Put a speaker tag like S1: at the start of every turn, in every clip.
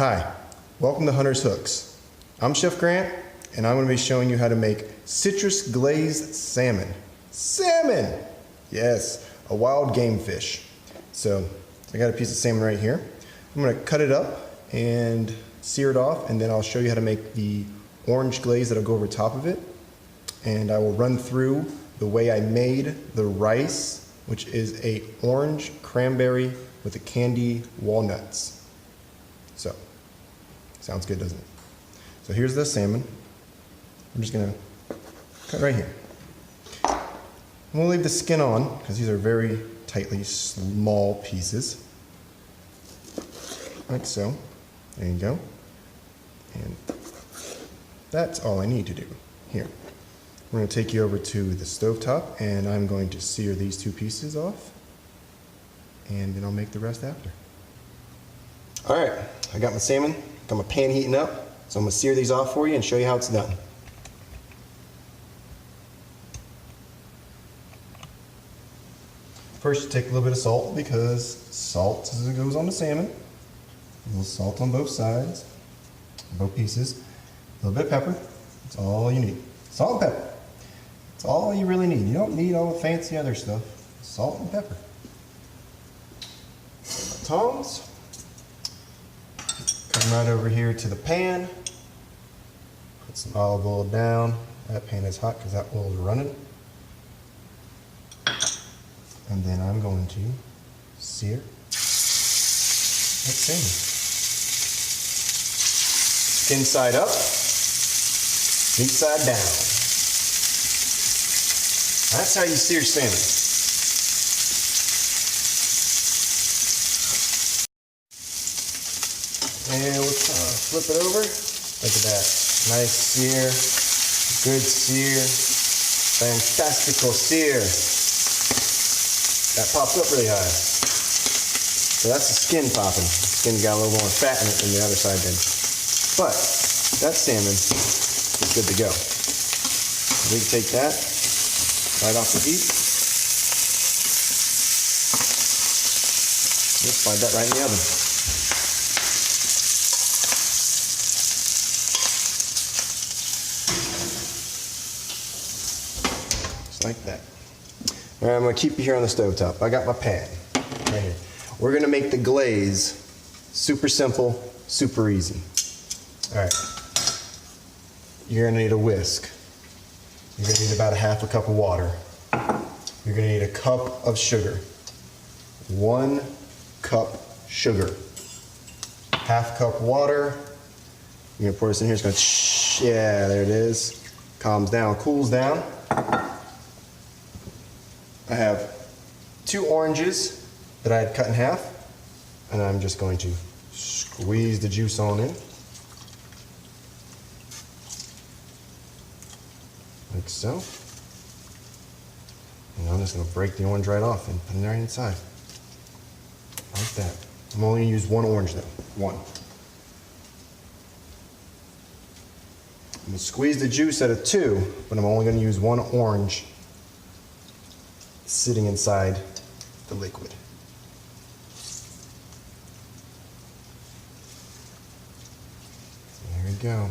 S1: Hi, welcome to Hunter's Hooks. I'm Chef Grant, and I'm going to be showing you how to make citrus glazed salmon. Salmon! Yes, a wild game fish. So, I got a piece of salmon right here. I'm going to cut it up and sear it off, and then I'll show you how to make the orange glaze that'll go over top of it. And I will run through the way I made the rice, which is a orange cranberry with the candy walnuts. So, sounds good, doesn't it? So here's the salmon. I'm just gonna cut right here. I'm gonna leave the skin on because these are very tightly small pieces. Like so. There you go. And that's all I need to do. Here. We're gonna take you over to the stovetop and I'm going to sear these two pieces off. And then I'll make the rest after. All right, I got my salmon, got my pan heating up, so I'm gonna sear these off for you and show you how it's done. First, you take a little bit of salt because salt goes on the salmon. A little salt on both sides, both pieces. A little bit of pepper, that's all you need. Salt and pepper, that's all you really need. You don't need all the fancy other stuff. Salt and pepper. Tongs. Come right over here to the pan. Put some olive oil down. That pan is hot because that oil is running. And then I'm going to sear that salmon. Skin side up, meat side down. That's how you sear salmon. And we'll flip it over. Look at that. Nice sear. Good sear. Fantastical sear. That popped up really high. So that's the skin popping. The skin's got a little more fat in it than the other side did. But that salmon is good to go. We can take that right off the heat. We'll slide that right in the oven. Like that. All right, I'm going to keep you here on the stovetop. I got my pan right here. We're going to make the glaze super simple, super easy. All right. You're going to need a whisk. You're going to need about a half a cup of water. You're going to need a cup of sugar. 1 cup sugar. Half cup water. You're going to pour this in here. It's going to shh. Yeah, there it is. Calms down, cools down. I have 2 oranges that I had cut in half, and I'm just going to squeeze the juice on in. Like so. And I'm just going to break the orange right off and put it right inside. Like that. I'm only going to use 1 orange though. 1. I'm going to squeeze the juice out of 2, but I'm only going to use 1 orange sitting inside the liquid. There we go.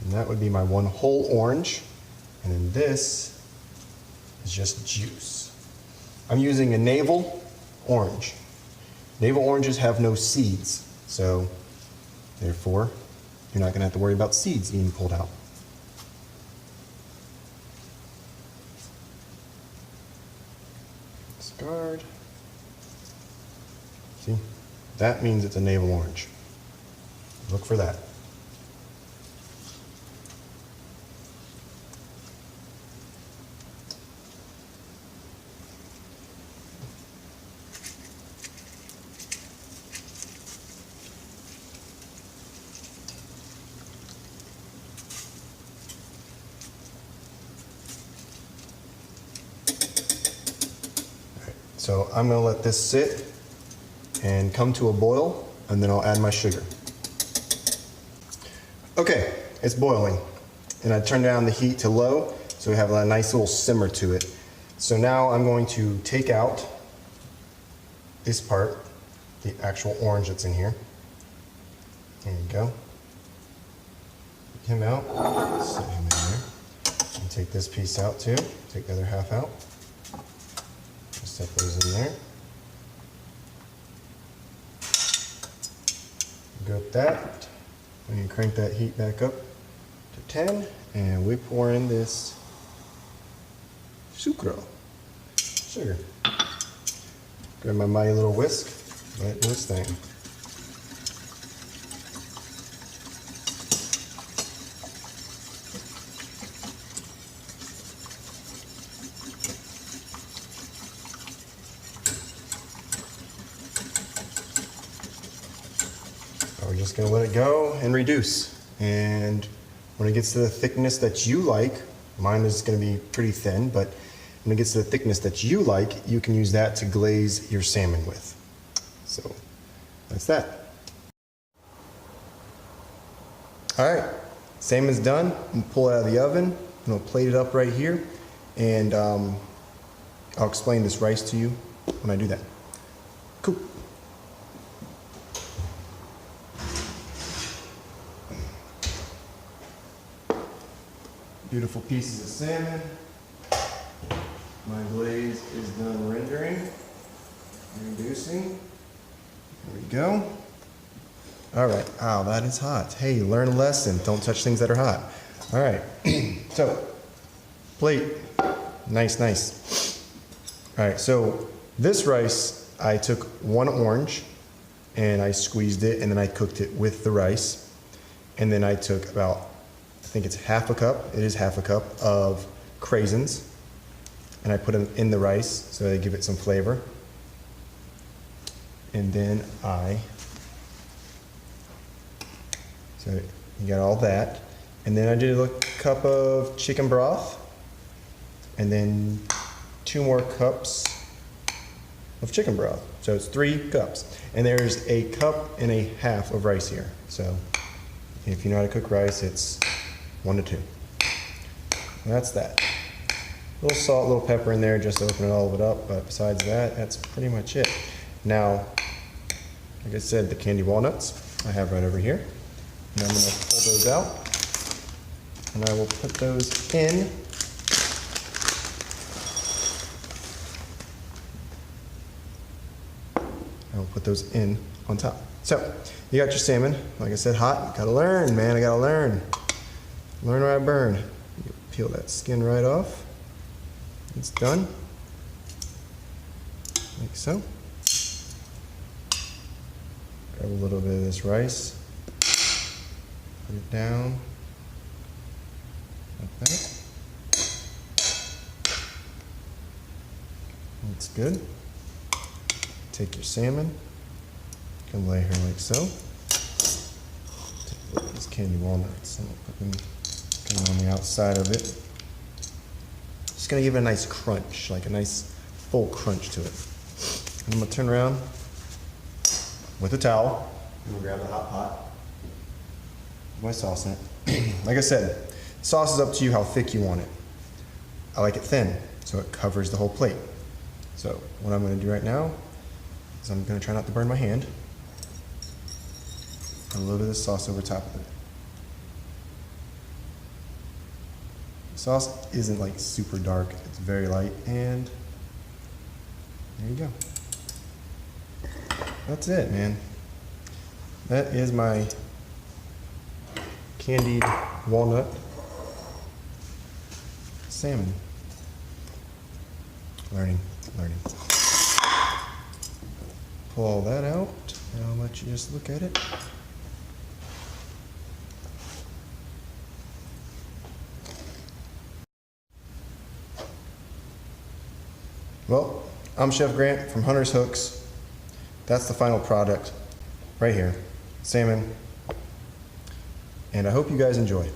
S1: And that would be my 1 whole orange. And then this is just juice. I'm using a navel orange. Navel oranges have no seeds, so therefore you're not going to have to worry about seeds being pulled out. Discard. See, that means it's a navel orange. Look for that. So I'm going to let this sit and come to a boil, and then I'll add my sugar. Okay, it's boiling, and I turned down the heat to low, so we have a nice little simmer to it. So now I'm going to take out this part the actual orange that's in here. There you go. Take him out, set him in there. And take this piece out too. Take the other half out. Just set those in there. Good with that. We can crank that heat back up to 10, and we pour in this sucre, sugar. Grab my mighty little whisk, let it do its thing. We're just going to let it go and reduce. And when it gets to the thickness that you like, mine is going to be pretty thin, but when it gets to the thickness that you like, you can use that to glaze your salmon with. So that's that. All right, salmon's done. I'm going to pull it out of the oven. I'm going to plate it up right here, and I'll explain this rice to you when I do that. Cool. Beautiful pieces of salmon. My glaze is done rendering, reducing. There we go. All right. Wow, that is hot. Hey, learn a lesson. Don't touch things that are hot. All right. So, plate. Nice, nice. All right. So this rice, I took one orange, and I squeezed it, and then I cooked it with the rice, and then I took about, I think it's half a cup. It is half a cup of craisins, and I put them in the rice so they give it some flavor. And then so you got all that. And then I did a cup of chicken broth, and then 2 more cups of chicken broth. So it's 3 cups. And there's a cup and a half of rice here. So if you know how to cook rice, it's 1 to 2. And that's that. A little salt, a little pepper in there just to open all of it up, but besides that, that's pretty much it. Now, like I said, the candy walnuts I have right over here. And I'm going to pull those out, and I will put those in. I will put those in on top. So, you got your salmon. Like I said, hot. Gotta learn, man. I gotta learn. Learn or I burn. You peel that skin right off. It's done. Like so. Grab a little bit of this rice. Put it down. Like that. That's good. Take your salmon. You can lay her like so. Take these candy walnuts and put them kind of on the outside of it. Just gonna give it a nice crunch, like a nice full crunch to it. And I'm gonna turn around with a towel. I'm gonna grab the hot pot. Put my sauce in it. Like I said, sauce is up to you how thick you want it. I like it thin, so it covers the whole plate. So what I'm gonna do right now is I'm gonna try not to burn my hand. Put a little bit of this sauce over top of it. The sauce isn't like super dark, it's very light, and there you go. That's it, man. That is my candied walnut salmon. Learning. Pull all that out, and I'll let you just look at it. Well, I'm Chef Grant from Hunter's Hooks. That's the final product right here, salmon. And I hope you guys enjoy.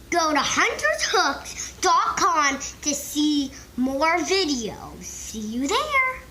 S2: Go to huntershooks.com to see more videos. See you there.